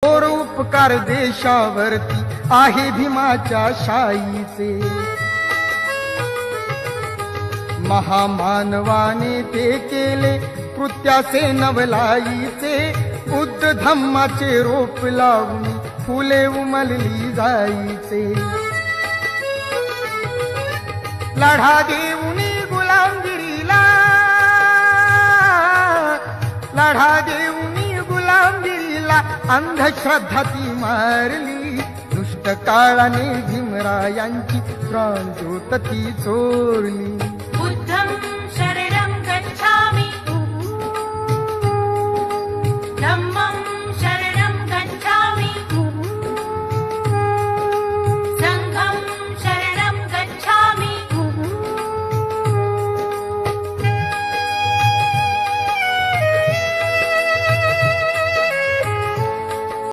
थोर उपकार देशावरती आहे भीमाच्या शाईचे. महामानवाने ते केले कृत्याचे नवलाईचे. बुद्ध धम्माचे रोप लावून फुले उमलली जायचे. लढा देऊनी गुलामगिरीला, लढा देऊनी गुलामगिरीला अंधश्रद्धा ती मारली. दुष्ट काळाने भीमरायांची प्राणज्योत ती चोरली.